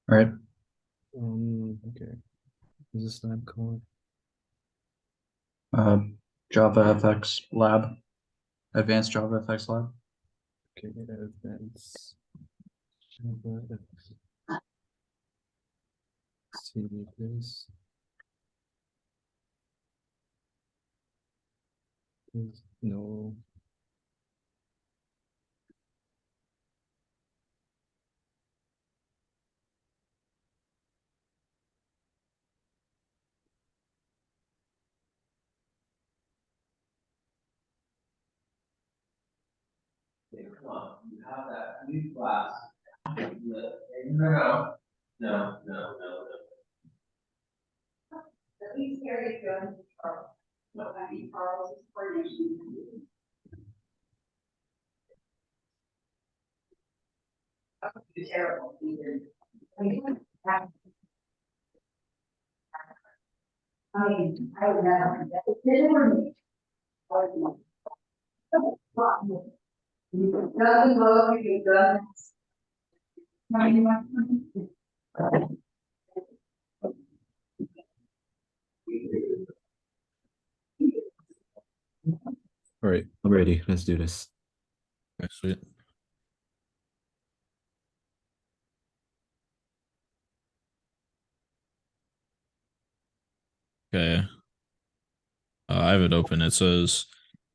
All right. Okay. Is this lab called? Uh, Java FX Lab, Advanced Java FX Lab. Okay, advanced Java. See this. No. Come on, you have that new class. No, no, no, no. At least here you go. What I mean, Carl's coordination. Terrible. I mean, I would never. Nothing low, you done. All right, I'm ready. Let's do this. Okay, sweet. Okay. I have it open. It says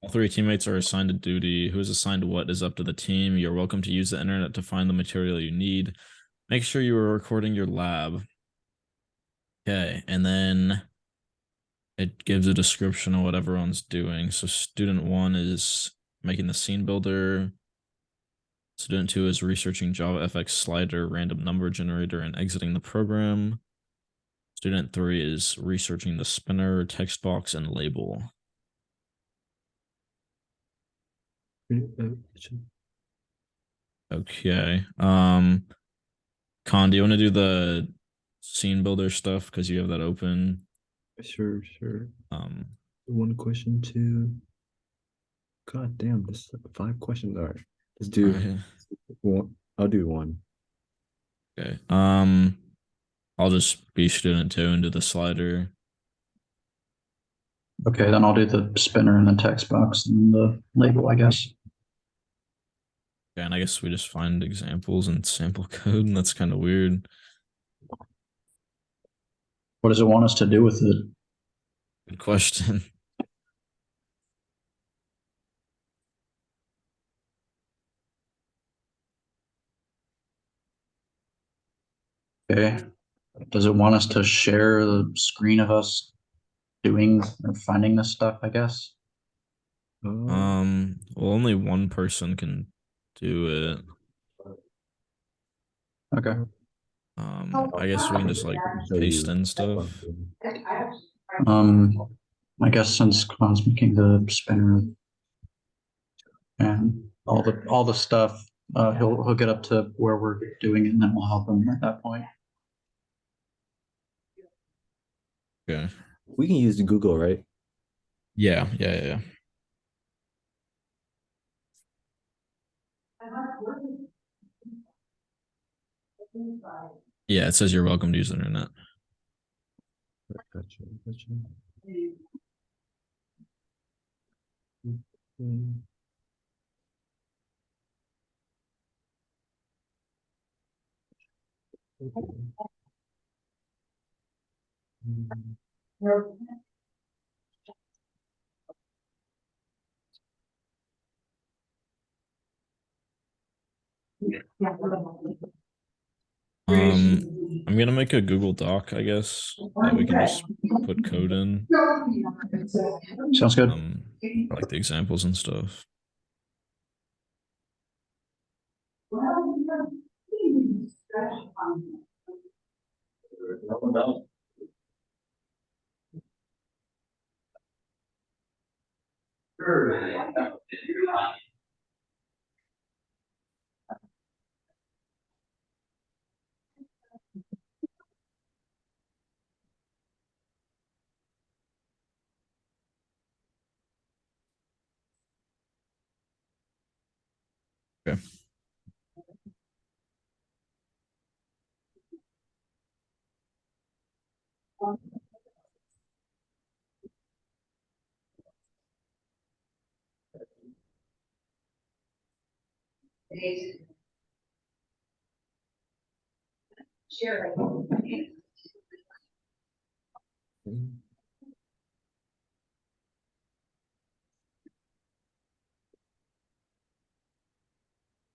all three teammates are assigned a duty. Who is assigned to what is up to the team. You're welcome to use the internet to find the material you need. Make sure you are recording your lab. Okay, and then it gives a description of what everyone's doing. So student 1 is making the scene builder. Student 2 is researching Java FX slider, random number generator, and exiting the program. Student 3 is researching the spinner, text box, and label. Okay. Con, do you want to do the scene builder stuff because you have that open? Sure, sure. Um, One question, two. God damn, this is like 5 questions. All right, let's do right. one. I'll do one. Okay. I'll just be student 2 and do the slider. Okay, then I'll do the spinner and the text box and the label, I guess. Okay, and I guess we just find examples and sample code, and that's kind of weird. What does it want us to do with it? Good question. Okay. Does it want us to share the screen of us doing or finding this stuff, I guess? Well, only one person can do it. Okay. I guess we can just like show paste you. in stuff. Um, I guess since Khan's making the spinner and all the stuff, he'll get up to where we're doing it, and then we'll help him at that point. Okay. We can use Google, right? Yeah. Yeah, it says you're welcome to use the internet. Gotcha. Mm. Okay. Mm. I'm gonna make a Google Doc, I guess, that we can just put code in. Sounds good. For like the examples and stuff. Okay. Share.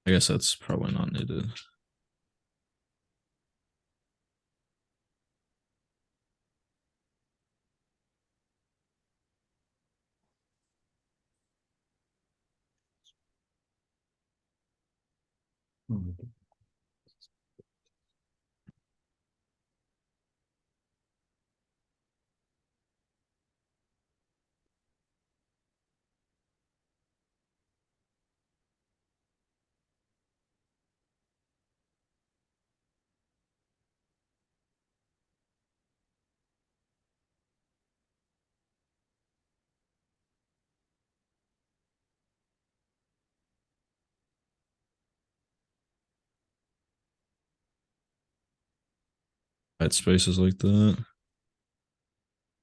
I guess that's probably not needed. White spaces like that.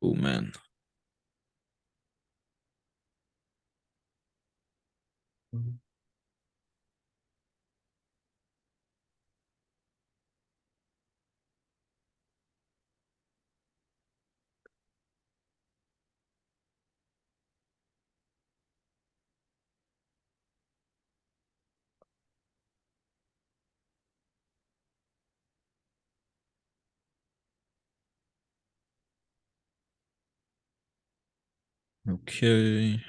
Oh man. Okay.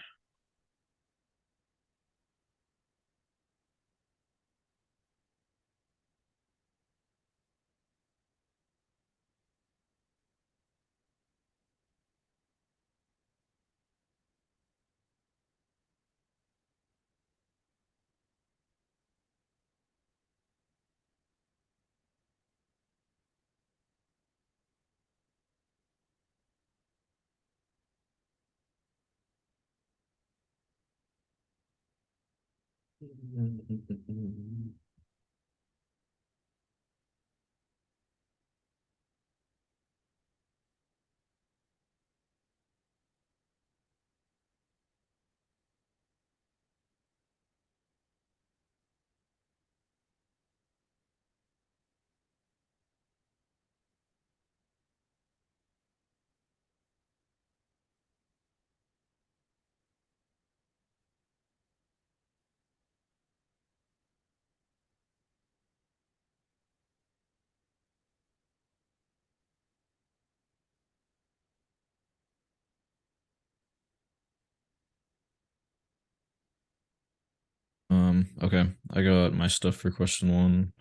Okay. I got my stuff for question one.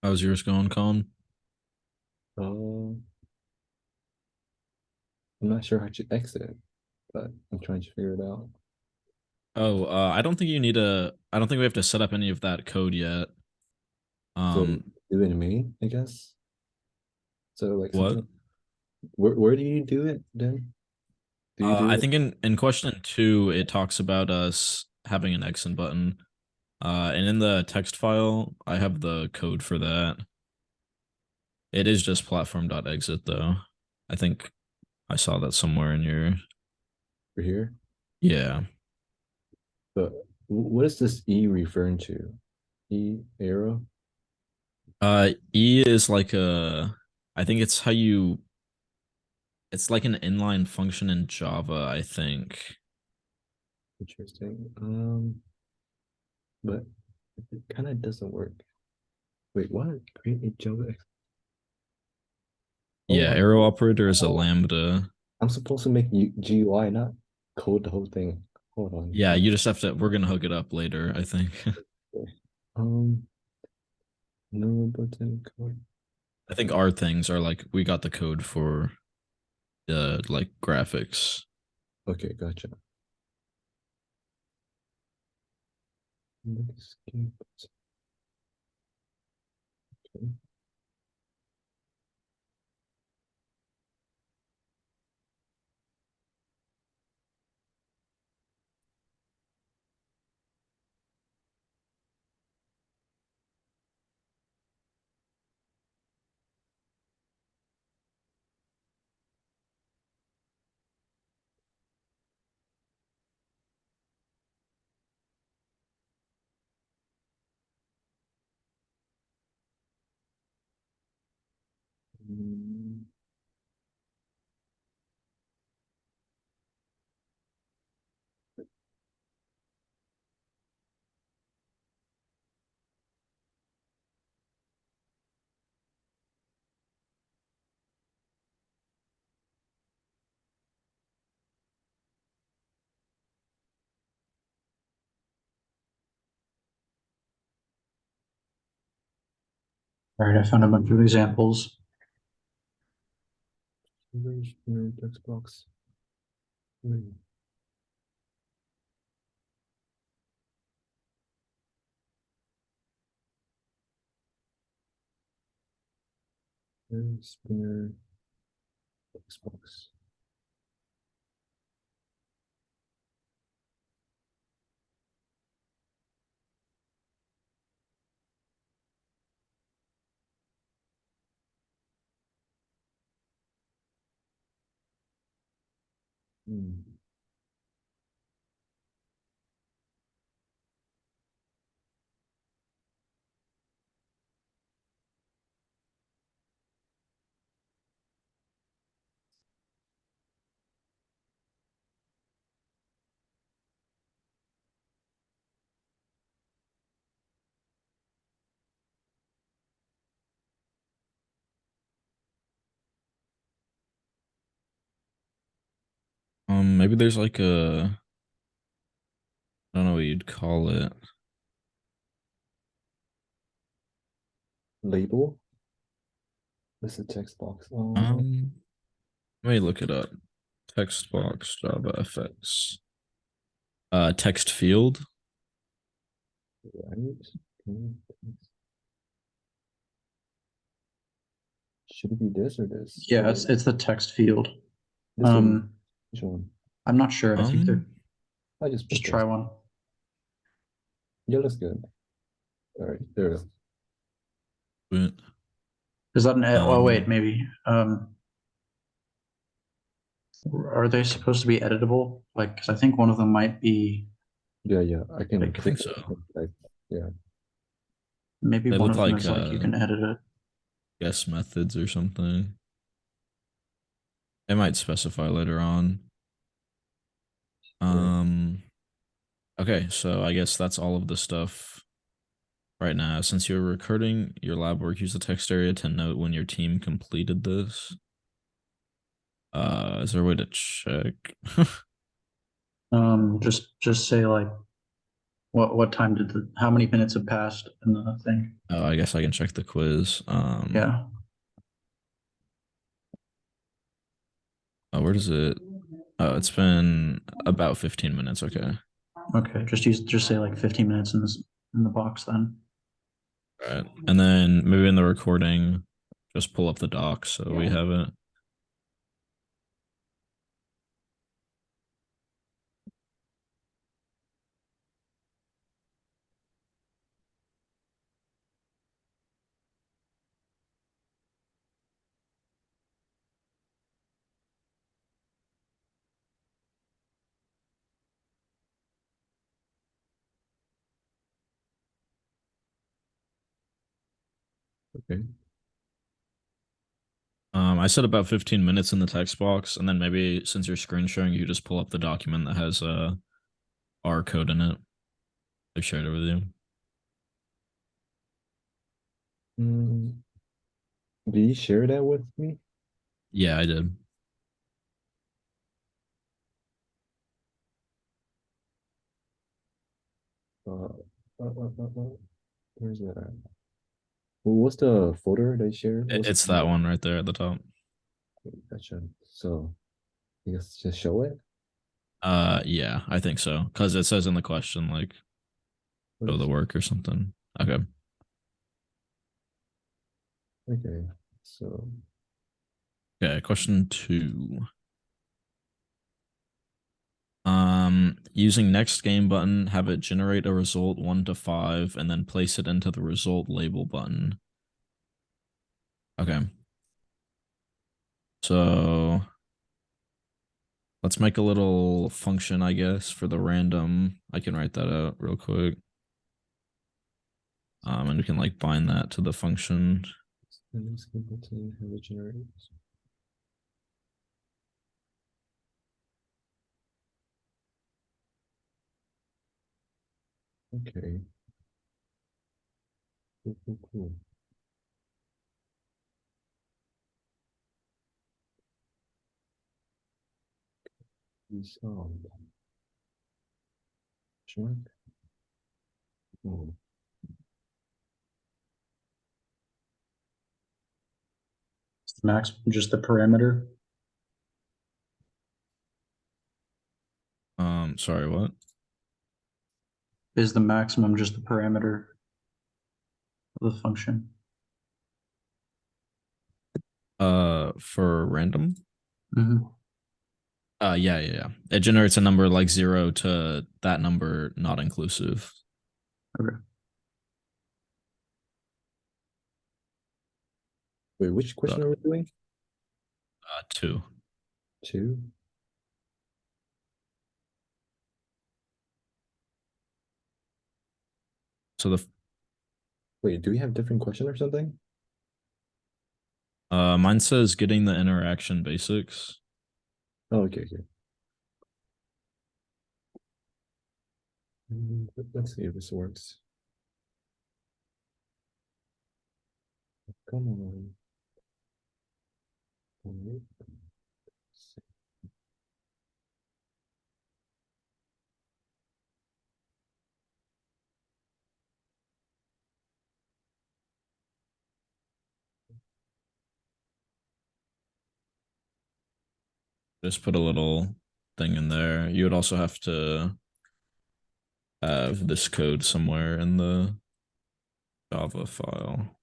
How's yours going, Colin? I'm not sure how to exit, but I'm trying to figure it out. Oh, I don't think you need a. I don't think we have to set up any of that code yet. So Um, do it in main, I guess. So like what? something. Where do you do it then? Do you do I it? think in question 2, it talks about us having an exit button. And in the text file, I have the code for that. It is just platform.exit though. I think I saw that somewhere in your. For here? Yeah. But what is this E referring to? E arrow? E is like a. I think it's how you. It's like an inline function in Java, I think. Interesting. But it kind of doesn't work. Wait, what? Create a Java. Oh, Yeah, arrow operator is a lambda. I'm supposed to make GUI, not code the whole thing. Hold on. Yeah, you just have to. We're gonna hook it up later, I think. Um, no button code. I think our things are like we got the code for the like graphics. Okay, gotcha. Escape. Okay. Mm, All right, I found a bunch of examples. Where's your text box? Hmm. Where's your text box? Hmm. Maybe there's like a. I don't know what you'd call it. Label? This is a text box. Let me look it up. Text box Java FX. Text field. Right. Okay. Should it be this or this? Yeah, it's the text field. This one. Um, Which one? I'm not sure. I think they're I just just put try this. one. Yeah, that's good. All right, there it is. But, Is that an? Oh wait, um, maybe. Are they supposed to be editable? Like, because I think one of them might be. Yeah, I can Like, I click think so. it, like, yeah. Maybe They one look of them like is like you can edit it. guess methods or something. They might specify later on. Right. Um, okay, so I guess that's all of the stuff right now. Since you're recording your lab work, use the text area to note when your team completed this. Is there a way to check? Just say like What time did how many minutes have passed in the thing? Oh, I guess I can check the quiz. Yeah. Oh, where does it? Oh, it's been about 15 minutes. Okay. Okay. Just say like 15 minutes in the box then. All right. And then maybe in the recording, just pull up the doc so we have it. Okay. I said about 15 minutes in the text box, and then maybe since you're screen sharing, you just pull up the document that has R code in it. I shared it with you. Did you share that with me? Yeah, I did. Where's that at? Well, what's the folder they shared? It's that one right there at the top. Gotcha. So, you guys just show it? Yeah, I think so. Because it says in the question, like, What show is the work or something. Okay. Okay. So, Okay, question 2. Using next game button, have it generate a result 1 to 5, and then place it into the result label button. Okay. So let's make a little function, I guess, for the random. I can write that out real quick. And we can like bind that to the function. next game button have it generate. Okay. Cool. Resolved. Sure. Oh, Max, just the parameter. Sorry, what? Is the maximum just the parameter of the function? For random? Mm-hmm. Yeah. It generates a number like 0 to that number not inclusive. Okay. wait, which question are we doing? 2. 2? So the Wait, do we have different question or something? mine says getting the interaction basics. Oh, okay. Let's see if this works. Come on. Wait. Just put a little thing in there. You would also have to have this code somewhere in the Java file.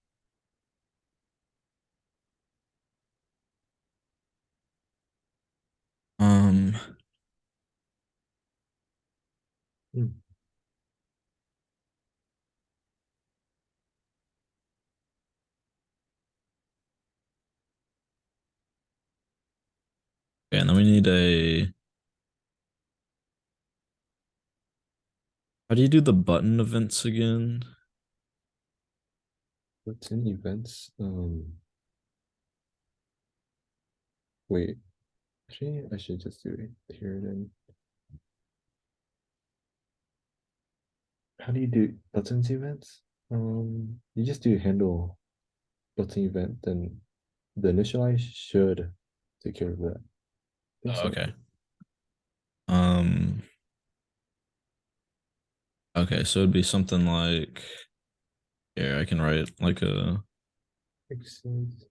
Um, Hmm. okay, and then we need a. How do you do the button events again? What's in events? Wait. Actually, I should just do it here then. How do you do buttons events? You just do handle button event, then the initialize should take care of that. I think Oh, so. okay. Um. Okay, so it'd be something like, yeah, I can write like a, Makes sense.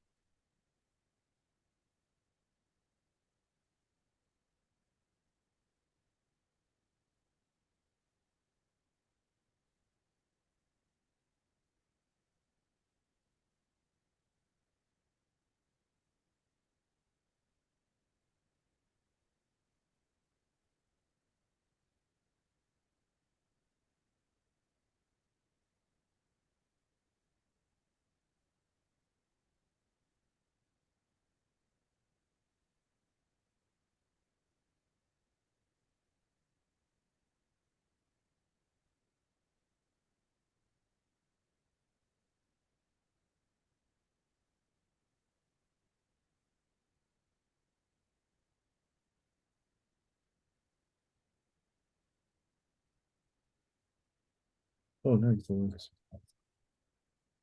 Oh, nice. That works.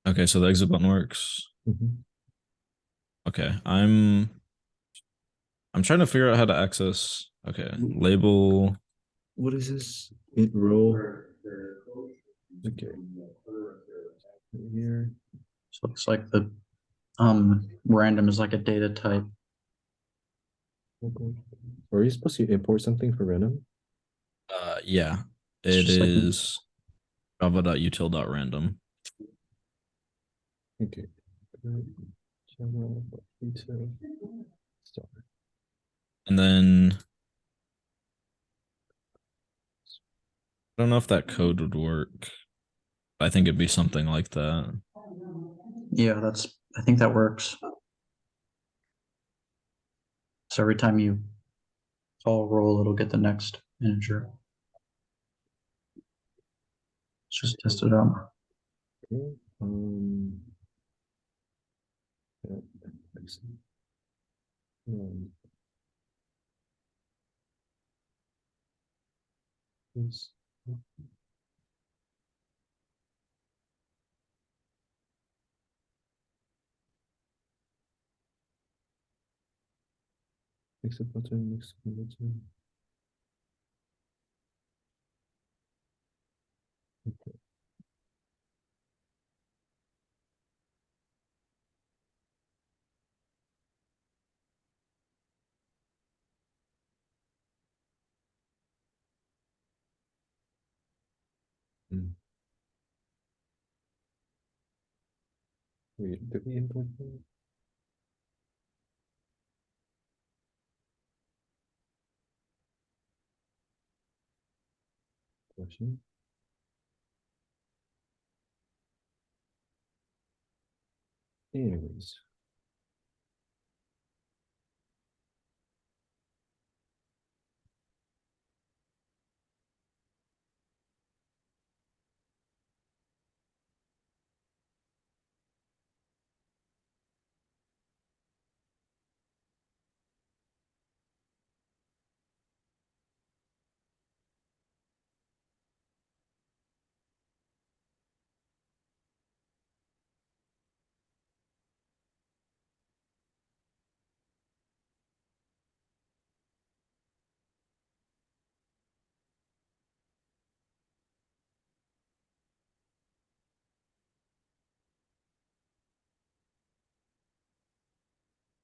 okay, so the exit button works. Mhm. Okay, I'm trying to figure out how to access. Okay, label. What is this? It row. Okay. Here. So it looks like the random is like a data type. Okay. Are you supposed to import something for random? Yeah, It's it just like is java.util.random. Okay. Channel, util, star. And then I don't know if that code would work. I think it'd be something like that. yeah, I think that works. So every time you call roll, it'll get the next integer. Let's just test it out. Okay. Yeah, excellent. This. Exit button, next button. Okay. Hmm. Wait, did we import that? Question. Anyways.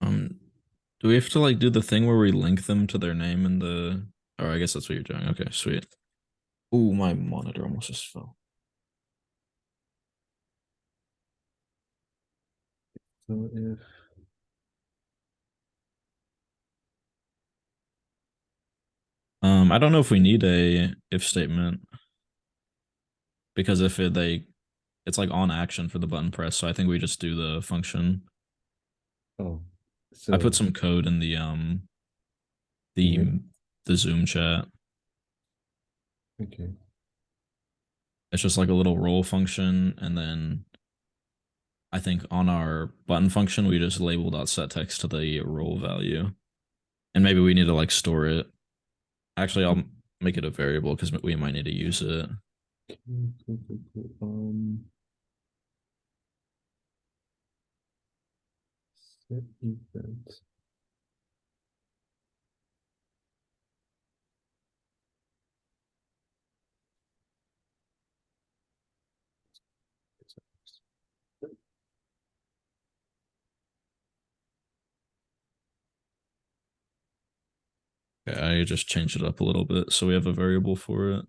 Um, do we have to like do the thing where we link them to their name in the? Oh, I guess that's what you're doing. Okay, sweet. Ooh, my monitor almost just fell. So if I don't know if we need a if statement because if it's like on action for the button press, so I think we just do the function. oh, I put so some code in the here. the Zoom chat. Okay. It's just like a little roll function, and then I think on our button function we just label .set text to the roll value, and maybe we need to like store it. Actually, I'll make it a variable because we might need to use it. Cool. Set event. Okay, I just changed it up a little bit so we have a variable for it.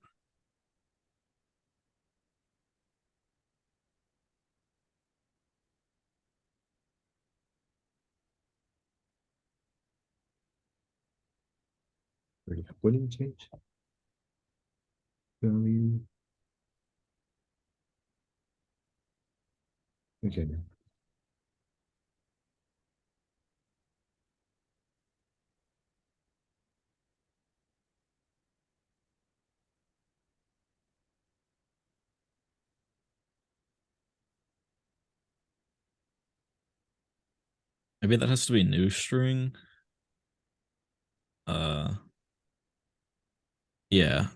What did you change? Value. Okay. Maybe that has to be new string. Yeah.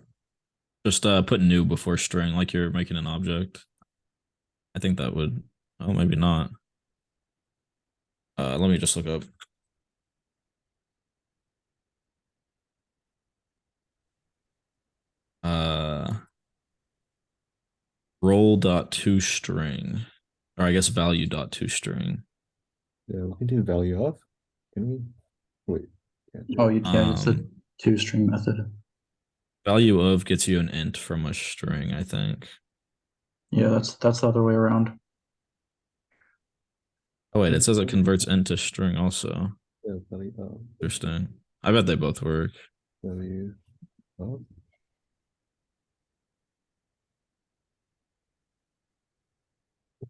Just put new before string like you're making an object. I think that would, oh, maybe not. Let me just look up. Roll dot to string, or I guess value dot to string. Yeah, we can do value of. Can we? Wait. Can't do Oh, it. yeah, it's the toString method. Value of gets you an int from a string, I think. Yeah, that's the other way around. Oh wait, it says it converts int to string also. Yeah, value of. Interesting. I bet they both work. Value of.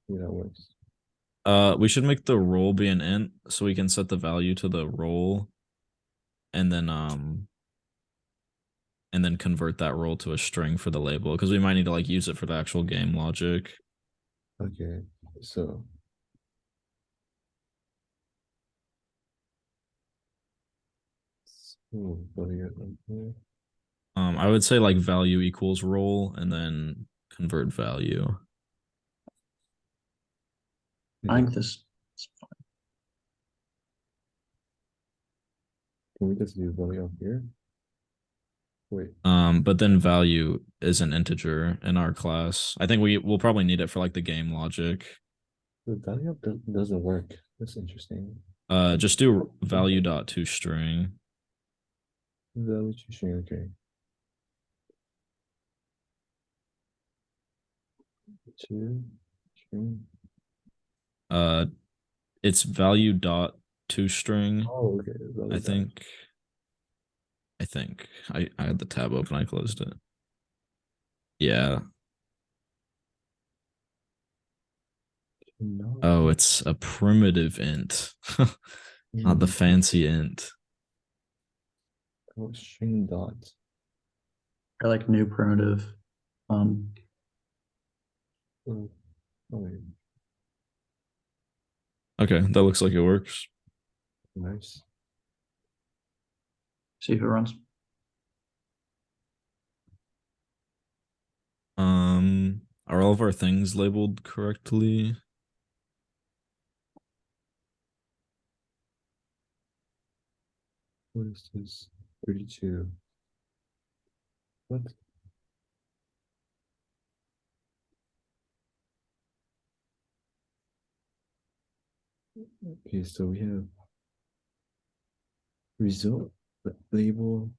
Yeah, that works. We should make the roll be an int so we can set the value to the roll and then convert that roll to a string for the label because we might need to like use it for the actual game logic. Okay, so value of here. I would say like value equals roll and then convert value. I think this is fine. Can we just do value of here? Wait, But then value is an integer in our class. I think we'll probably need it for like the game logic. the value of doesn't work. That's interesting. Just do value dot to string. Value to string, okay. To string. It's value dot to string. Oh, okay. Value I dot. think. I had the tab open. I closed it. Yeah. No. Oh, it's a primitive int, not the fancy int. Oh, string dot. I like new primitive. Oh, oh, wait. Okay, that looks like it works. Nice. See if it runs. Are all of our things labeled correctly? What is this? 32. What? Okay, so we have result label,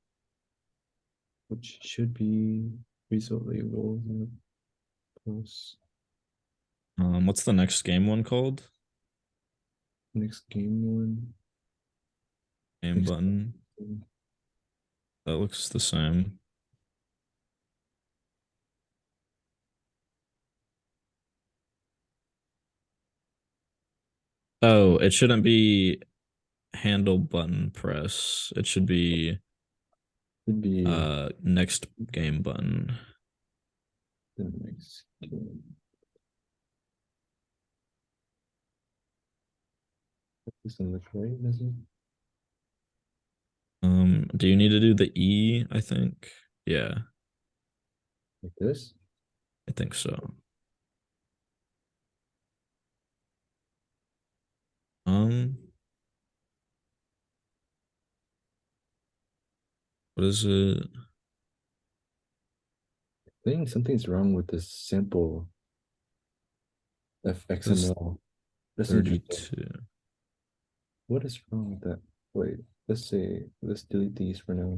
which should be result label. Plus What's the next game one called? next game one. Game Next button. game. That looks the same. Oh, it shouldn't be handle button press. It should be Should be next game button. the next game. Doesn't look right, does it? Do you need to do the E, I think? Yeah, Like this? I think so. What is it? I think something's wrong with this sample It's fxml. That's interesting. 32. What is wrong with that? Wait, let's say, let's delete these for now.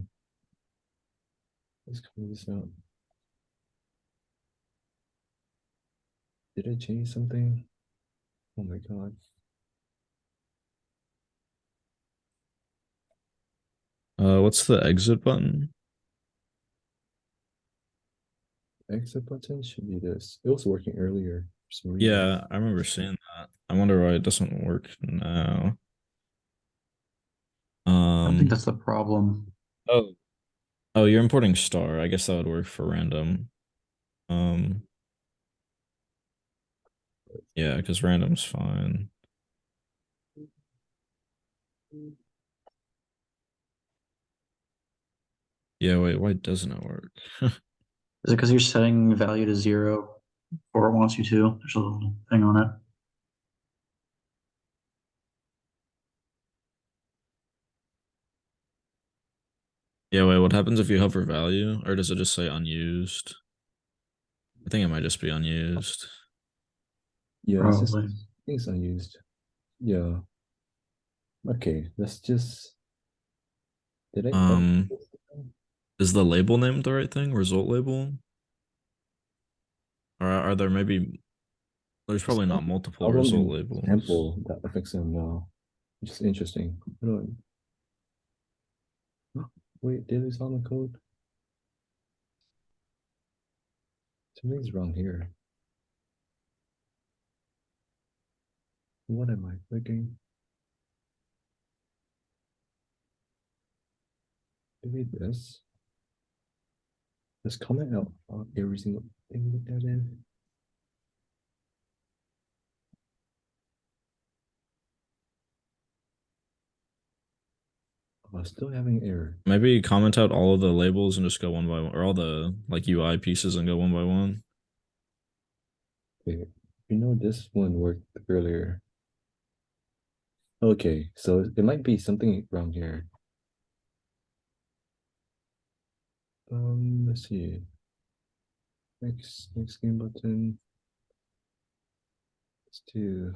Let's clean this out. Did I change something? Oh my god. What's the exit button? Exit button should be this. It was working earlier for some reason. Yeah, I remember seeing that. I wonder why it doesn't work now. I think that's the problem. Oh, oh, you're importing star. I guess that would work for random. Um, yeah, because random's fine. Yeah, wait, why doesn't it work? Is it because you're setting value to 0 or it wants you to? There's a little thing on it. Yeah, wait, what happens if you hover value? Or does it just say unused? I think it might just be unused. Yeah, it's just, I Probably. think it's unused. Yeah. Okay, let's just. Did I? Um, is the label name the right thing? Result label? Or are there maybe there's probably not multiple Problem result in labels. sample that affects them now. Which is interesting. Hold on. Wait, did this on the code? Something's wrong here. What am I clicking? Delete this. Just comment out on every single thing we got in. Oh, still having error. Maybe comment out all of the labels and just go one by one, or all the like UI pieces and go one by one. Okay, you know this one worked earlier. Okay, so it might be something wrong here. Let's see. Next game button. Let's do.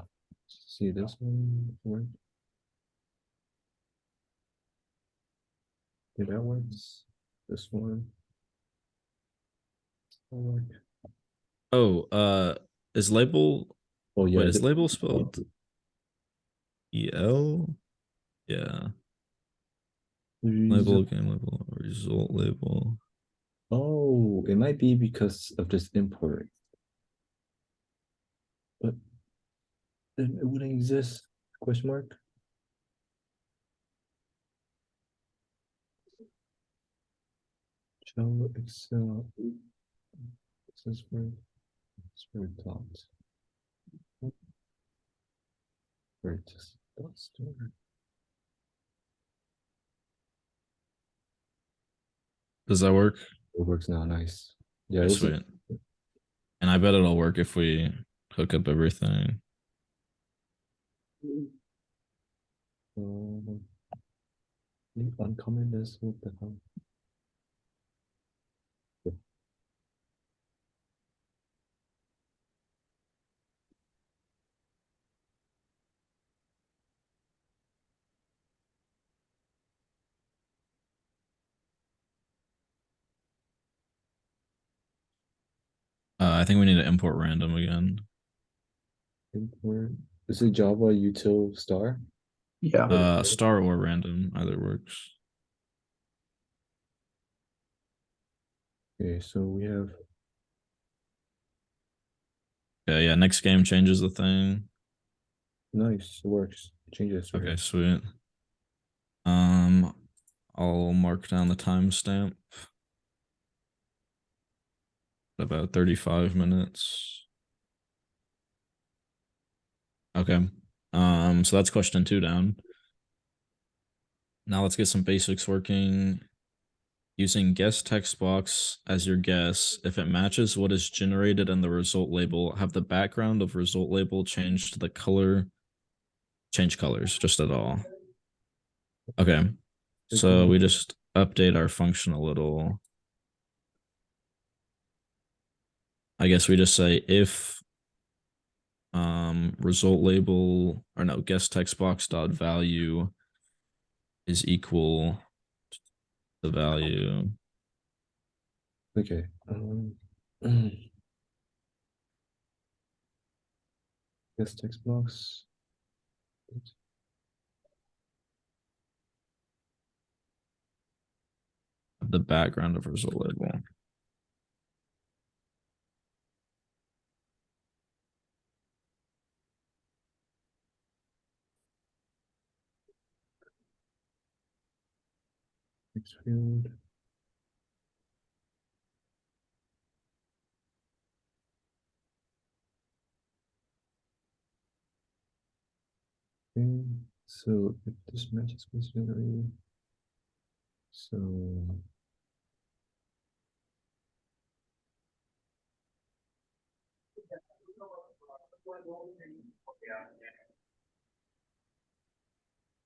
See this one work. Yeah, that works. This one. That work. Oh, is label Oh yeah. wait, is label spelled EL? Yeah. Label, game label, result label. Oh, it might be because of this import. But then it wouldn't exist. Question mark. Show Excel. This is where it talks. Where it just store. Does that work? It works now. Nice. Yeah, Okay, it was sweet. And I bet it'll work if we hook up everything. Uncommon this. What the hell? I think we need to import random again. Import. Is it Java util star? Yeah. Star or random, either works. Okay, so we have. Yeah, next game changes the thing. Nice, it works. Change this right Okay, here. sweet. I'll mark down the timestamp. About 35 minutes. Okay. So that's question 2 down. Now let's get some basics working. Using guess text box as your guess, if it matches what is generated in the result label, have the background of result label change to the color, change colors just at all. Okay. So we just update our function a little. I guess we just say if result label or no guess text box dot value is equal to the value. Okay. Guess text box. The background of result label. Text field. Okay, so if this matches was generated, so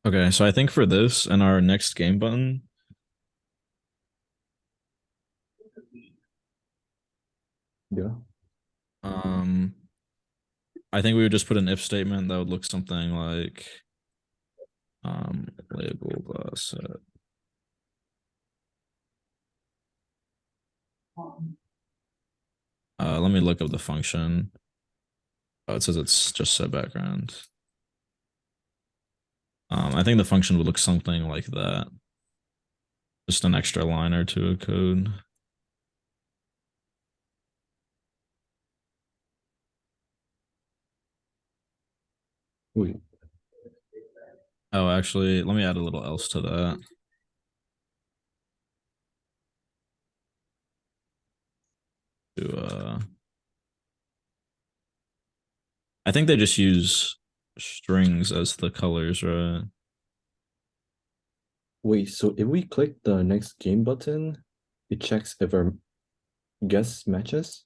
Okay, so I think for this and our next game button, yeah. I think we would just put an if statement that would look something like label set. Let me look up the function. Oh, it says it's just set background. I think the function would look something like that. Just an extra line or two of code. Wait, Oh, actually, let me add a little else to that. I think they just use strings as the colors, right? wait, so if we click the next game button, it checks if our guess matches?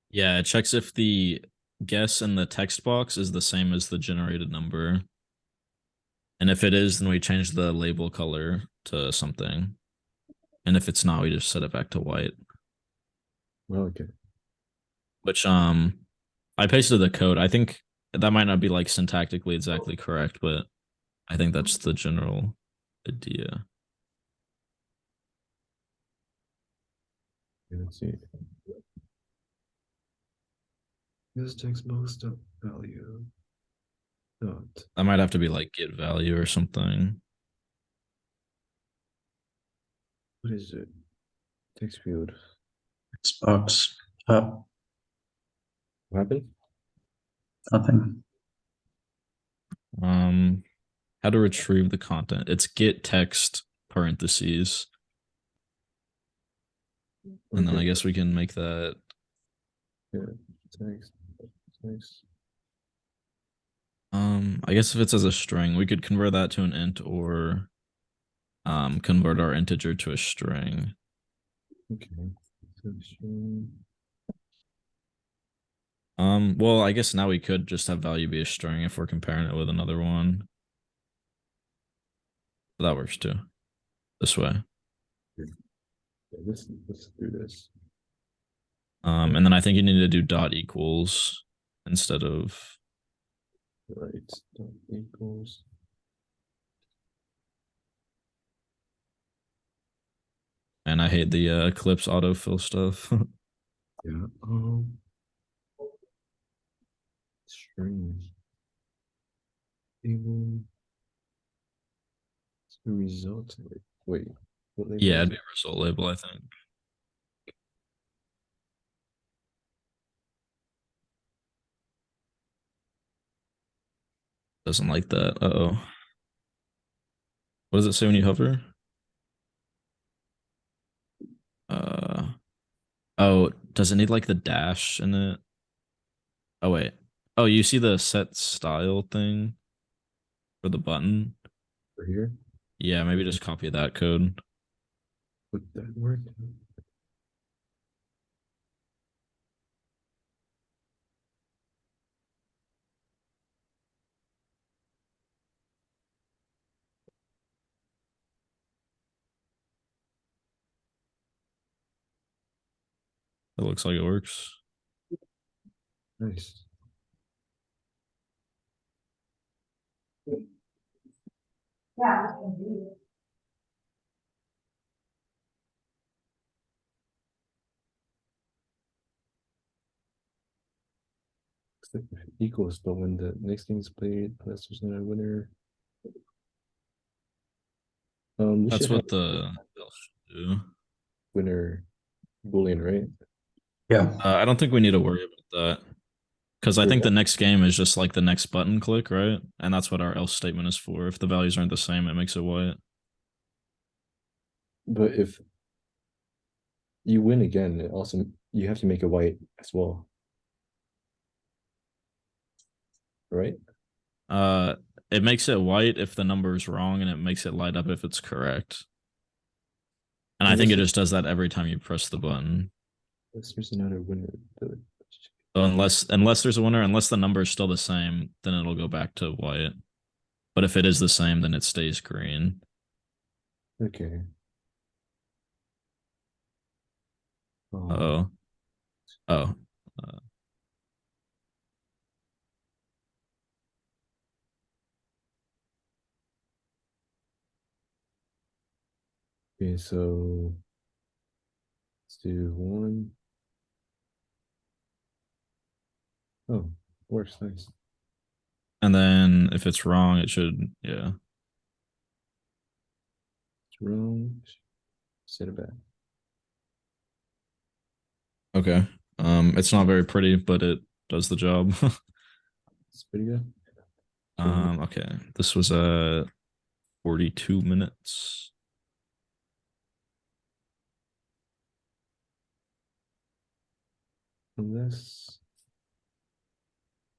Yeah, it checks if the guess in the text box is the same as the generated number. And if it is, then we change the label color to something. And if it's not, we just set it back to white. Well, okay. Which I pasted the code. I think that might not be like syntactically exactly correct, but I think that's the general idea. Let's see. This text box dot value dot. That might have to be like get value or something. What is it? Text field. Xbox up, What happened? nothing. How to retrieve the content. It's get text parentheses. And then I guess we can make that. Yeah, text. Text. I guess if it's as a string, we could convert that to an int or convert our integer to a string. Okay. So string. Well, I guess now we could just have value be a string if we're comparing it with another one. That works too. This way. Yeah, let's do this. And then I think you need to do dot equals instead of Right. Dot equals. and I hate the Eclipse autofill stuff. Yeah. String. Table. So result. Wait. What label Yeah, is it'd be it? a result label, I think. Doesn't like that. Uh-oh. What does it say when you hover? Oh, does it need like the dash in it? Oh wait. Oh, you see the set style thing for the button? For here. Yeah, maybe just copy that code. Would that work? It looks like it works. Nice. Yeah. we can do it. Looks like if it equals, but when the next game is played, unless there's not a winner. We That's should what have the do. winner Boolean, right? Yeah. I don't think we need to worry about that. Because I For think the what? next game is just like the next button click, right? And that's what our else statement is for. If the values aren't the same, it makes it white. But if you win again, it also you have to make it white as well, right? Uh, it makes it white if the number is wrong, and it makes it light up if it's correct. And I think it just does that every time you press the button. Unless there's another winner. So unless there's a winner, unless the number is still the same, then it'll go back to white. But if it is the same, then it stays green. Okay. Oh, oh. Uh, Okay, so let's do one. Oh, works nice. and then if it's wrong, it should, yeah. It's wrong. Set it back. Okay. It's not very pretty, but it does the job. It's pretty good. Okay. This was 42 minutes. Unless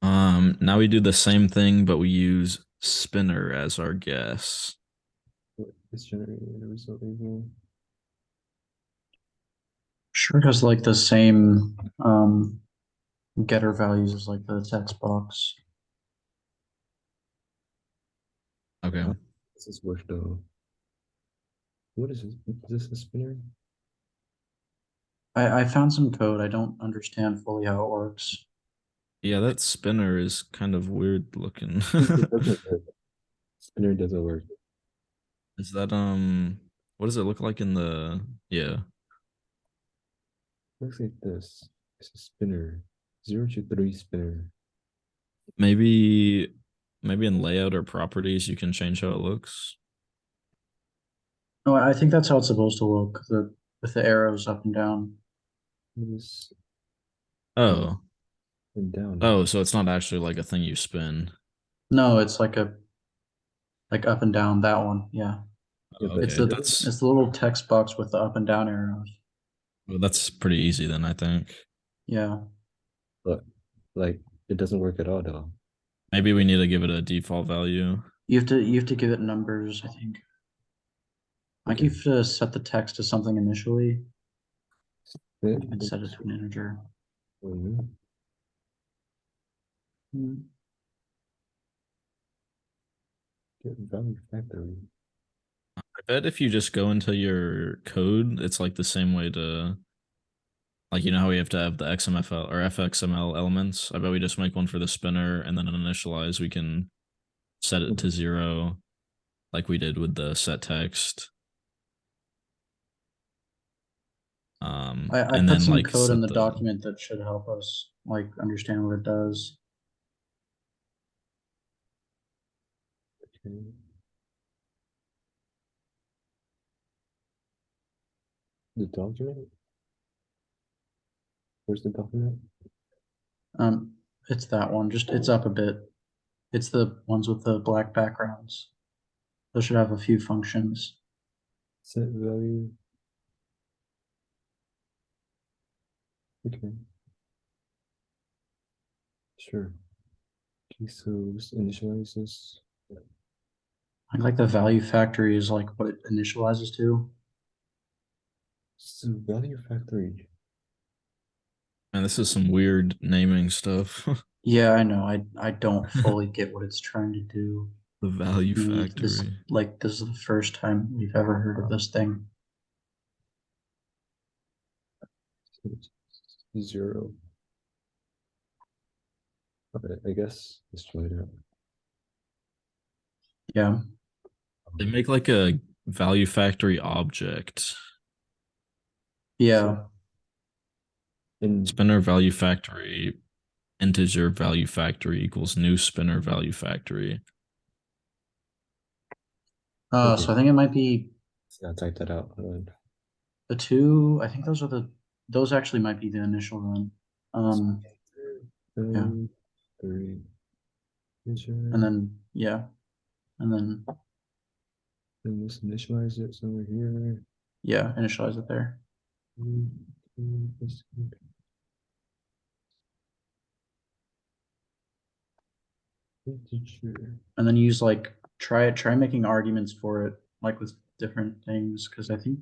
Now we do the same thing, but we use spinner as our guess. it's generating a result label. Sure does like the same getter values as like the text box. Okay. This is work though. What is this? Is this a spinner? I found some code. I don't understand fully how it works. Yeah, that spinner is kind of weird looking. It doesn't work. Spinner doesn't work. Is that what does it look like in the yeah. Looks like this. It's a spinner. 0 to 3 spinner. Maybe in layout or properties you can change how it looks. No, I think that's how it's supposed to look. With the arrows up and down. This Oh. and down. Oh, so it's not actually like a thing you spin. No, it's like up and down, that one. Yeah. Yeah, but It's Okay, the it's the little text box with the up and down arrows. that's pretty easy then, I think. Yeah. but like it doesn't work at all though. Maybe we need to give it a default value. You have to give it numbers, I think. Like you Okay. have to set the text to something initially Fit and set it to an integer. value. Hmm. Get value factory. I bet if you just go into your code, it's like the same way to like you know how we have to have the XMFL or FXML elements. I bet we just make one for the spinner and then initialize. We can set it to 0 like we did with the set text. I And put then some like code in set the the document that should help us like understand what it does. Okay. The document? Where's the document? It's that one. Just it's up a bit. It's the ones with the black backgrounds. Those should have a few functions. Set value. Okay. Sure. Okay, so just initialize this. Like the value factory is like what it initializes to. So value factory. and this is some weird naming stuff. Yeah, I know. I don't fully get what it's trying to do. The value This factory. this is the first time we've ever heard of this thing. 0. Okay, I guess let's try it out. Yeah. They make like a value factory object. Yeah, And Spinner value factory, integer value factory equals new spinner value factory. Okay. so I think it might be I'll type that out. Hold on. the two. I think those actually might be the initial run. Yeah. Three. And then yeah, and then And let's initialize it somewhere here. yeah, initialize it there. Integer. And then use like try making arguments for it like with different things, because I think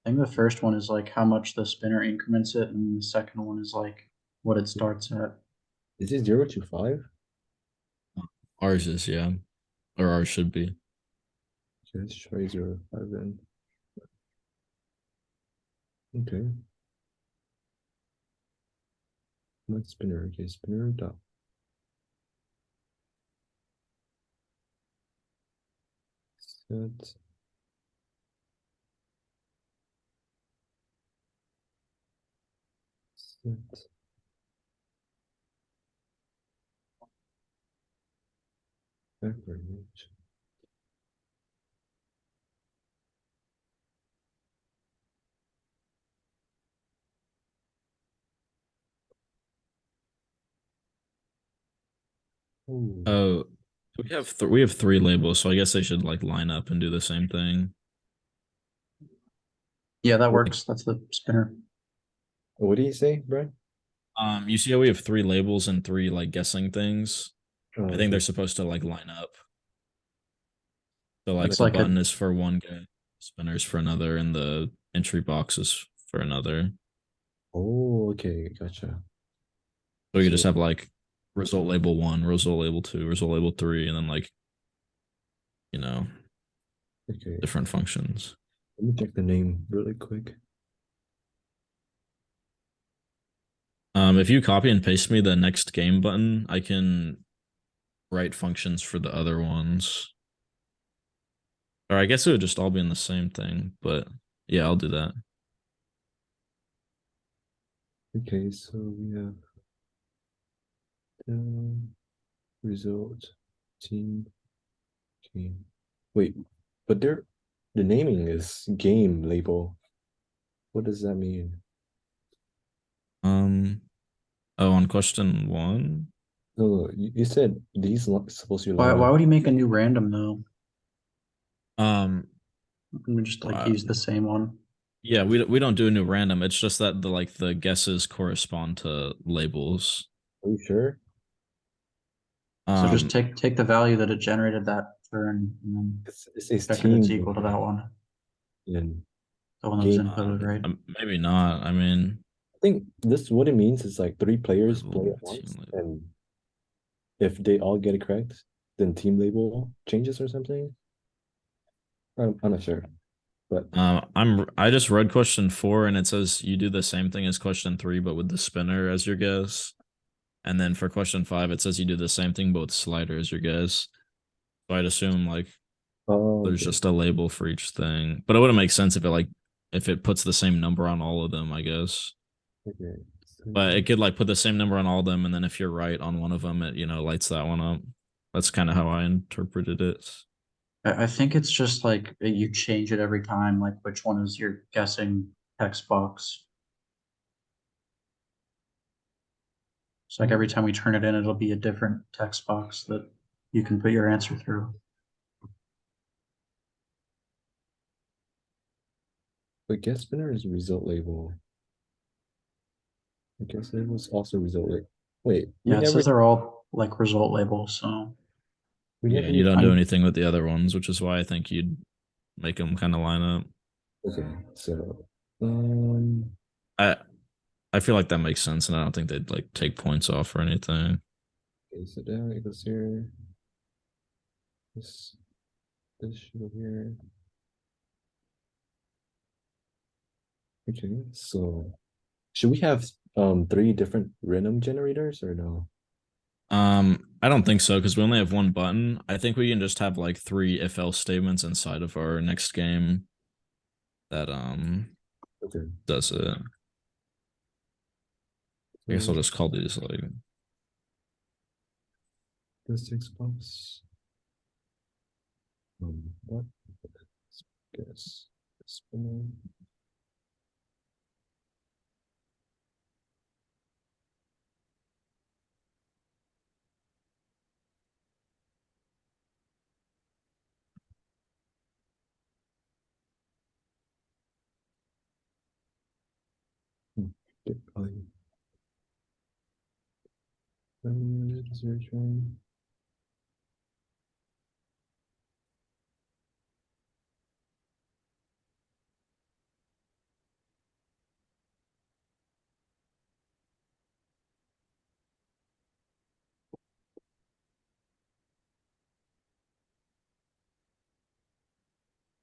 the first one is like how much the spinner increments it, and the second one is like what it starts at. Is it 0 to 5? Ours is, yeah. Or ours should be. Okay, let's try 0 to 5 then. Okay. Not spinner. Okay, spinner dot. Set. Set. Backward range. Oh, Oh, we have three labels, so I guess they should like line up and do the same thing. Yeah, that works. That's the spinner. what do you say, Brian? You see how we have three labels and three like guessing things? Oh, I think okay. they're supposed to like line up. So like It's the like a- button is for one guy, spinners for another, and the entry box is for another. Oh, okay, gotcha. So you So- just have like result label 1, result label 2, result label 3, and then like, you know, Okay, different functions. let me check the name really quick. If you copy and paste me the next game button, I can write functions for the other ones. Or I guess it would just all be in the same thing, but yeah, I'll do that. Okay, so we have the result team game. Wait, but the naming is game label. What does that mean? Oh, on question 1. No, you said these supposed to why line why up. would he make a new random though? Um, Let me just like uh, use the same one. yeah, we don't do a new random. It's just that the guesses correspond to labels. Are you sure? So just Um, take the value that it generated that turn, and then It says check that it's team equal to that one, and the one that was game. inputted, right? maybe not. I mean, I think this what it means is like 3 players label, play at team once, label. and if they all get it correct, then team label changes or something. I'm not sure, but I just read question 4 and it says you do the same thing as question 3, but with the spinner as your guess. And then for question 5, it says you do the same thing, but with slider as your guess. So I'd assume like oh, there's okay. just a label for each thing. But it wouldn't make sense if it puts the same number on all of them, I guess. Okay. But it could like put the same number on all of them, and then if you're right on one of them, it lights that one up. That's kind of how I interpreted it. I think it's just like you change it every time, like which one is your guessing text box. So like every time we turn it in, it'll be a different text box that you can put your answer through. But guess spinner is result label. I guess label is also result label. Wait, Yeah, it says they're all like result labels, so we Yeah, never and you don't do I'm- anything with the other ones, which is why I think you'd make them kind of line up. Okay, so I I feel like that makes sense, and I don't think they'd like take points off or anything. okay, so down it goes here. This should go here. Okay, so should we have 3 different random generators or no? I don't think so because we only have one button. I think we can just have like 3 if else statements inside of our next game that Okay. does it. I guess I'll just call these like The 6 bucks. What? Guess. Spinner. Get value. Zero train.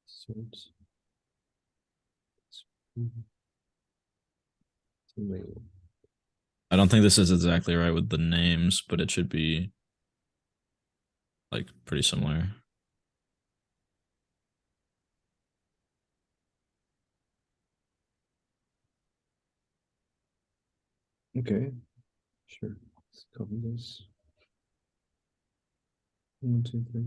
Search. I don't think this is exactly right with the names, but it should be like pretty similar. Okay, sure. Let's copy this. 1, 2, 3.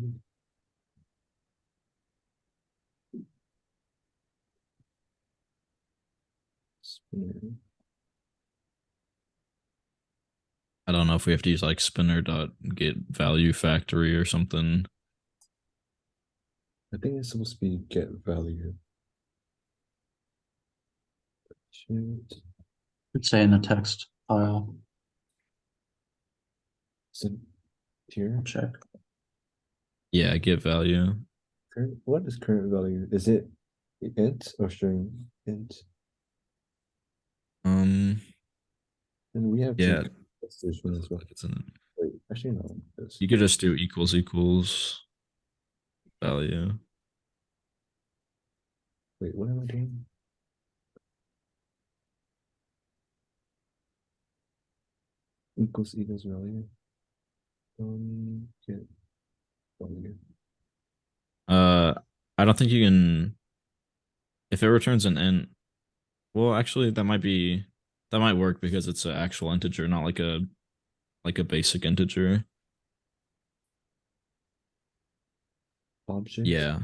Spinner. I don't know if we have to use like spinner dot get value factory or something. I think it's supposed to be get value. Shoot. Could say in the text file. Is it here? I'll check. Yeah, get value. What is current value? Is it int or string? Int. Um, And we have yeah, there's one as well. it's in, Wait, actually no. you could just do equals value. Wait, what am I doing? Equals value. Get value. I don't think you can if it returns an int. Well, actually, that might work because it's an actual integer, not like a basic integer. Object. Yeah,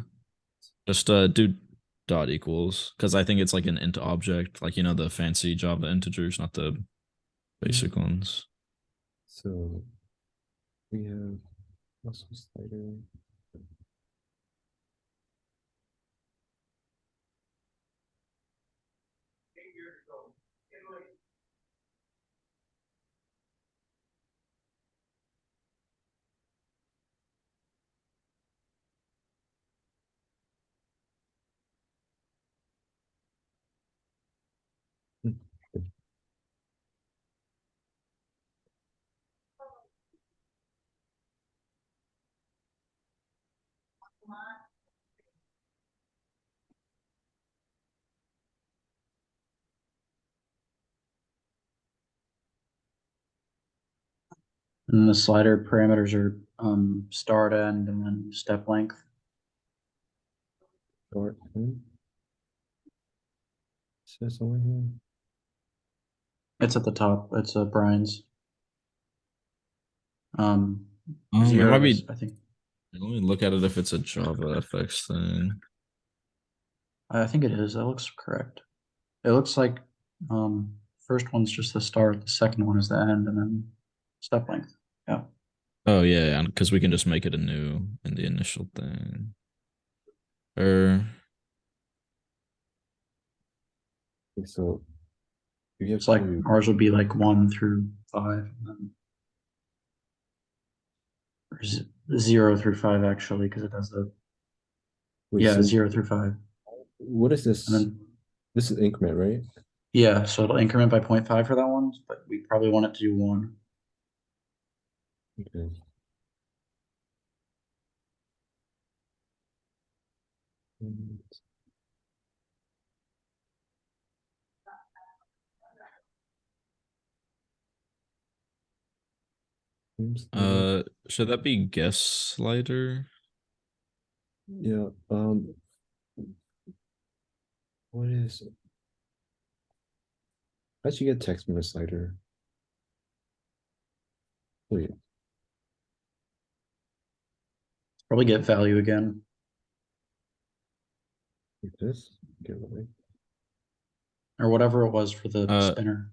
just do dot equals because I think it's like an int object, like you know the fancy Java integers, not the basic ones. So we have muscle slider. And the slider parameters are start, end, and then step length. Start. Says over here. It's at the top. It's Brian's. It Zero might is, be. I think. Let me look at it if it's a Java FX thing. I think it is. That looks correct. It looks like first one's just the start, the second one is the end, and then step length. Yeah. Oh yeah, because we can just make it a new in the initial thing. Or So you have It's like to ours would be like 1 through 5, and then or 0 through 5 actually, because it does the wait, yeah so 0 through 5, what is and this? then This is increment, right? yeah, so it'll increment by 0.5 for that one, but we probably want it to do 1. Okay. Team slider. Should that be guess slider? Yeah, what is it? How'd you get text from a slider? Wait, Probably get value again. like this? Get away. Or whatever it was for the Uh, spinner.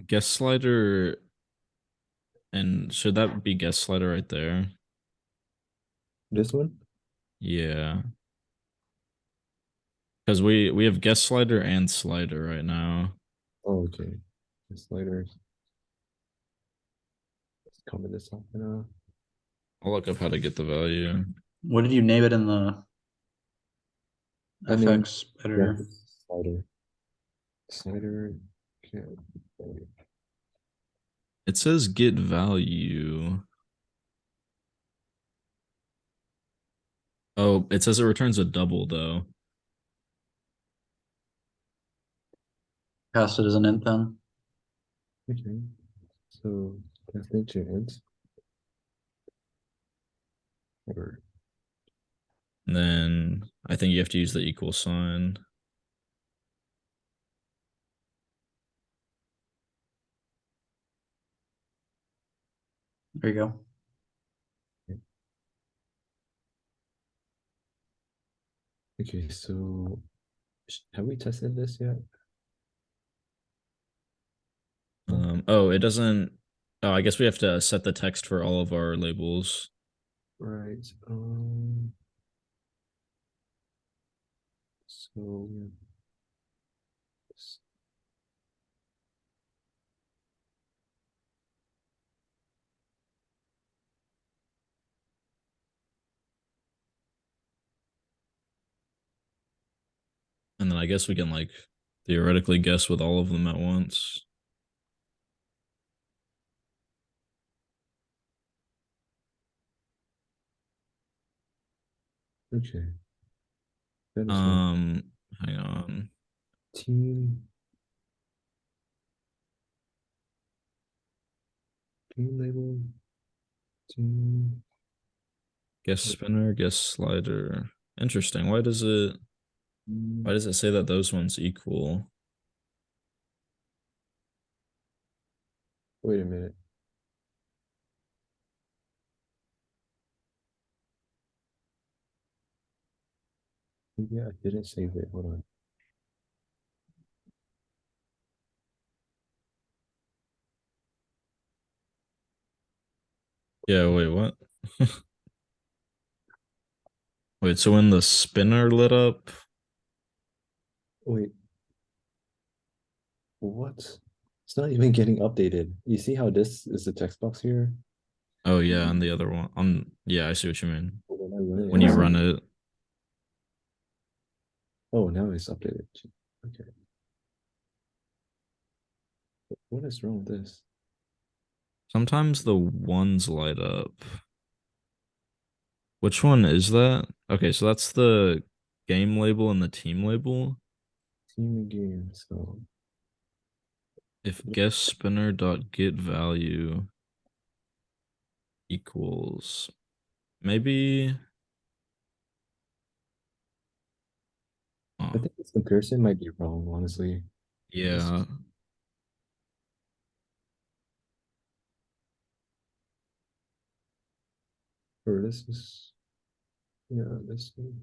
Guess slider. And should that be guess slider right there? This one? Yeah. Because we have guess slider and slider right now. Oh, okay. The sliders. Let's comment this off now. I'll look up how to get the value. What did you name it in the I named FX editor? slider. Slider. Okay. It says get value. Oh, it says it returns a double though. Cast it as an int then. Okay. So that's the chance. Or And then I think you have to use the equal sign. There you go. okay, so have we tested this yet? Oh, it doesn't. Oh, I guess we have to set the text for all of our labels. Right. So And then I guess we can like theoretically guess with all of them at once. okay. That is one. Hang on. Team label. Team. Guess spinner, guess slider. Interesting. Why does it say that those ones equal? Wait a minute. Maybe I didn't save it. Hold on. Yeah, wait, what? Wait, so when the spinner lit up, Wait. What? It's not even getting updated. You see how this is the text box here? oh yeah, and the other one yeah, I see what you mean. But when I run it, When you it's run not- it, Oh, now it's updated. Okay. What is wrong with this? sometimes the ones light up. Which one is that? Okay, so that's the game label and the team label. Team game. So If guess spinner dot get value equals maybe I oh, think this comparison might be wrong, honestly. yeah. Or this is yeah, this one.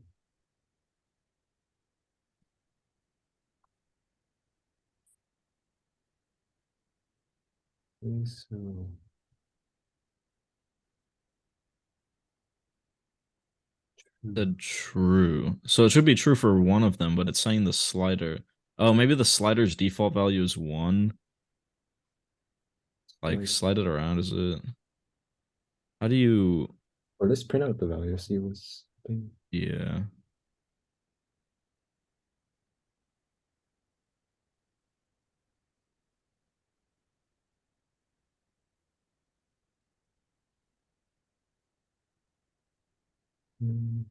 Okay, so Said true. So it should be true for one of them, but it's saying the slider. Oh, maybe the slider's default value is 1. Like slide it around, is it? How do you or let's print out the value, see what's thing. yeah. Hmm.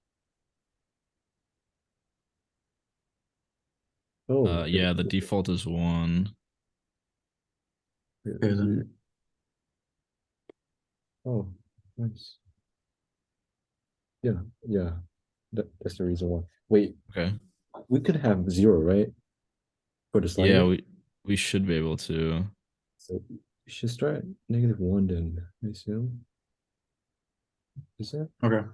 Oh, Yeah, the default is 1. Okay, then. Oh, nice. Yeah, yeah. That's the reason why. Wait, Okay. we could have 0, right? For the Yeah, slider? we should be able to. So you should start at -1 then, I assume. Is that? Okay.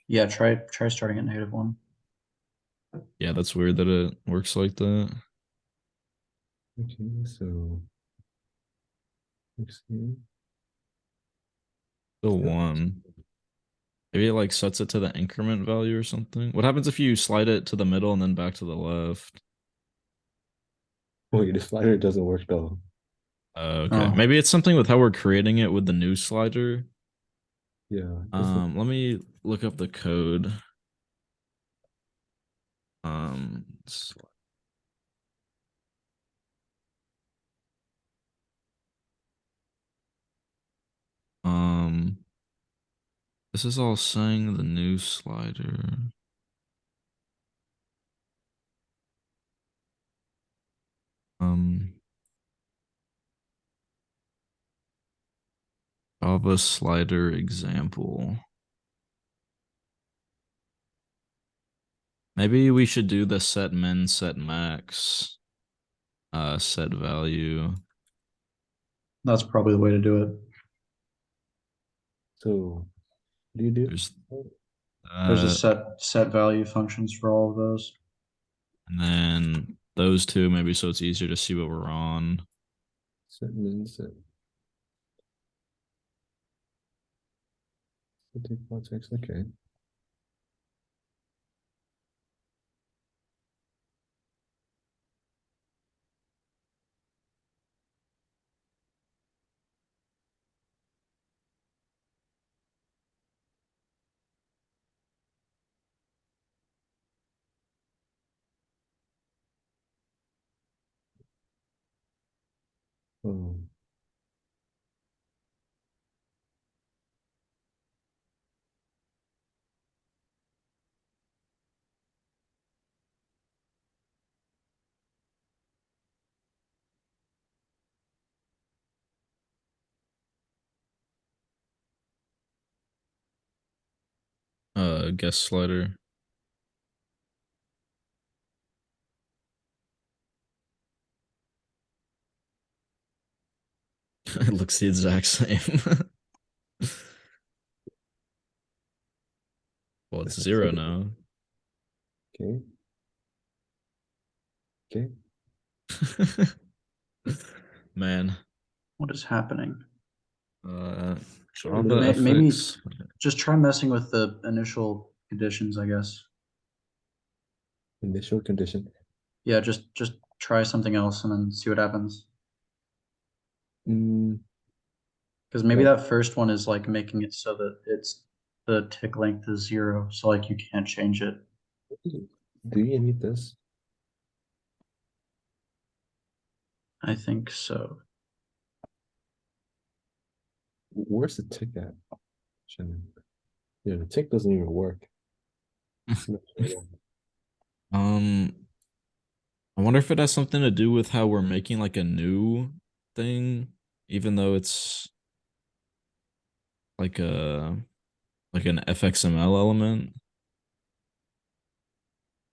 Yeah, try starting at -1. Yeah, that's weird that it works like that. Okay, so let's see. Still Yeah. 1. Maybe it like sets it to the increment value or something. What happens if you slide it to the middle and then back to the left? Wait, the slider doesn't work though. Okay. Oh, Maybe it's something with how we're creating it with the new slider. Yeah. Let me look up the code. Um, s- um, this is all saying the new slider. Um, Java slider example. Maybe we should do the set min, set max, set value. that's probably the way to do it. So what do you do? There's There's a that, set value functions for all of those. and then those two maybe so it's easier to see what we're on. Set min set. Take context. Okay. Um, Guess slider. It looks the exact same. Well, it's 0 now. okay. Okay. Man. What is happening? Java Maybe FX. just try messing with the initial conditions, I guess. Initial condition. Yeah, just try something else and then see what happens. Mm, Because maybe like, that first one is like making it so that it's the tick length is 0, so like you can't change it. do you need this? I think so. Where's the tick at? Shannon? Yeah, the tick doesn't even work. Um, I wonder if it has something to do with how we're making like a new thing, even though it's like like an FXML element.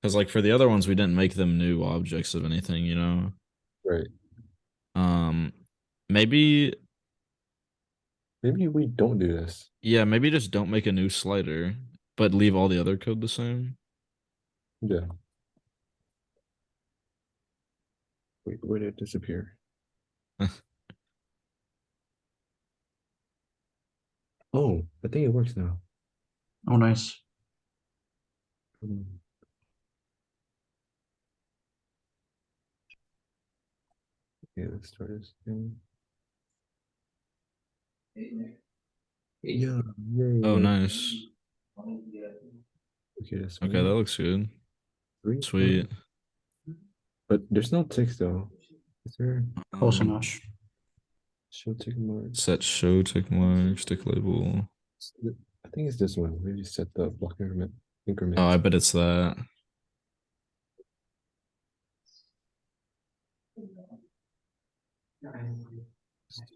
Because like for the other ones, we didn't make them new objects of anything, you know. Right. Um, maybe Maybe we don't do this. yeah, maybe just don't make a new slider, but leave all the other code the same. Yeah. Wait, where did it disappear? Oh, I think it works now. Oh, nice. Hmm. Okay, let's start this thing. Yeah, Oh, yay. nice. Okay, that's Okay, that one, looks good. three, Sweet. but there's no ticks though. Is there Close enough. show tick marks? Set show tick mark, stick label. I think it's this one. Maybe set the block increment. Oh, I bet it's that.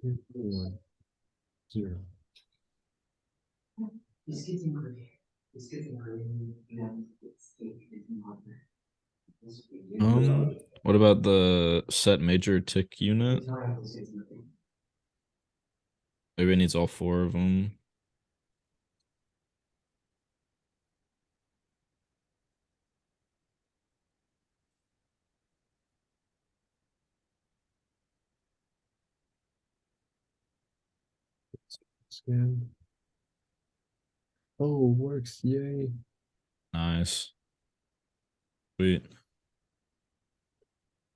Two, one, 0. What about the set major tick unit? Maybe it needs all 4 of them. Scan. Oh, works! Yay! Nice. Sweet.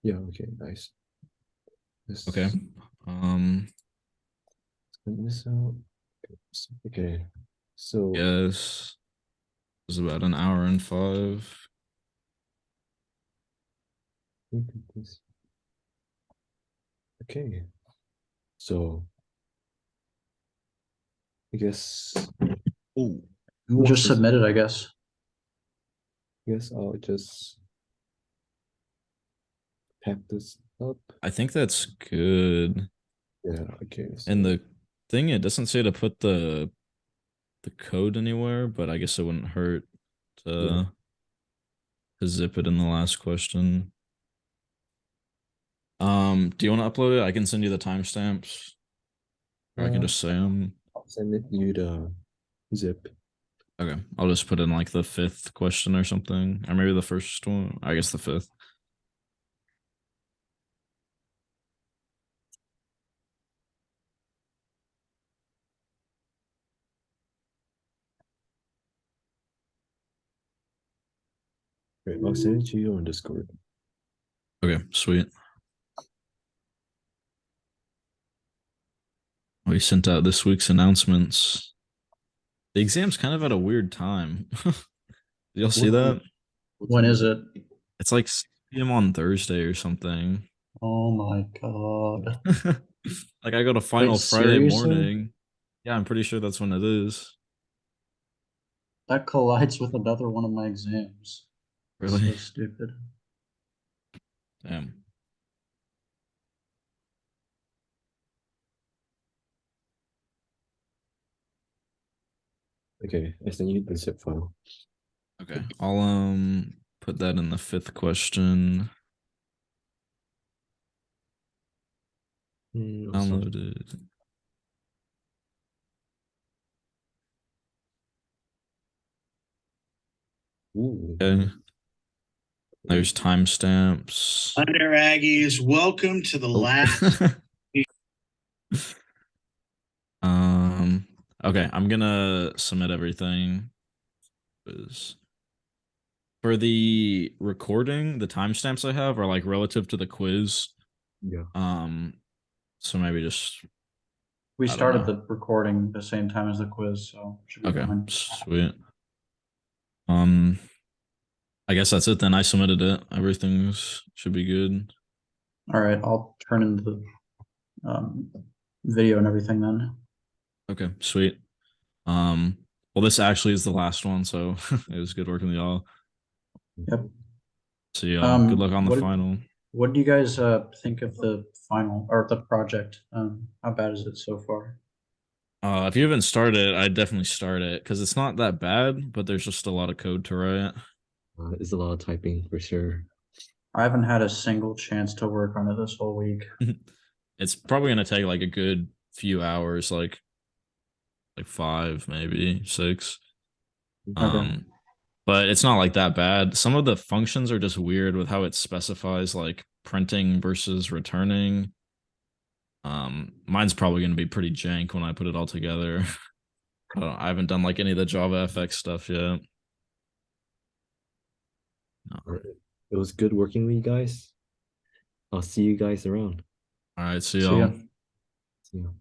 Yeah. Okay. Nice. This, Okay. Send this out. Okay. So Yes. It was about an hour and 5. look at this. Okay. So I guess. Oh, who wants Just to? submit it, I guess. I guess I'll just pack this up. I think that's good. Yeah. Okay. So, And the thing, it doesn't say to put the code anywhere, but I guess it wouldn't hurt to zip it in the last question. Do you want to upload it? I can send you the timestamps, or I can just say them. I'll send it you the zip. Okay, I'll just put in like the 5th question or something, or maybe the first one. I guess the 5th. Great. I'll send it to you on Discord. Okay, sweet. We sent out this week's announcements. The exam's kind of at a weird time. Did y'all see that? When is it? It's like 6 p.m. on Thursday or something. Oh my god. Like I go to final Wait, Friday seriously? morning. Yeah, I'm pretty sure that's when it is. That collides with another one of my exams. Really? So stupid. Damn. Okay, I send you the zip file. Okay. I'll put that in the 5th question. Downloaded. Ooh. Okay. There's timestamps. Thunder Aggies, welcome to the Oh. last. Okay, I'm gonna submit everything. For the recording, the timestamps I have are like relative to the quiz. Yeah. So maybe just We I don't started know. the recording the same time as the quiz, so should be Okay, fine. sweet. I guess that's it then. I submitted it. Everything's should be good. All right, I'll turn in the video and everything then. Okay, sweet. Well, this actually is the last one, so it was good working with y'all. Yep. So good luck on the final. What do you guys think of the final or the project? How bad is it so far? If you haven't started, I'd definitely start it because it's not that bad, but there's just a lot of code to write. It's a lot of typing for sure. I haven't had a single chance to work on it this whole week. It's probably gonna take like a good few hours, like 5, maybe 6. Okay. But it's not like that bad. Some of the functions are just weird with how it specifies like printing versus returning. Mine's probably gonna be pretty jank when I put it all together. I haven't done like any of the Java FX stuff yet. No. All right. It was good working with you guys. I'll see you guys around. All right, see See y'all. ya. See you.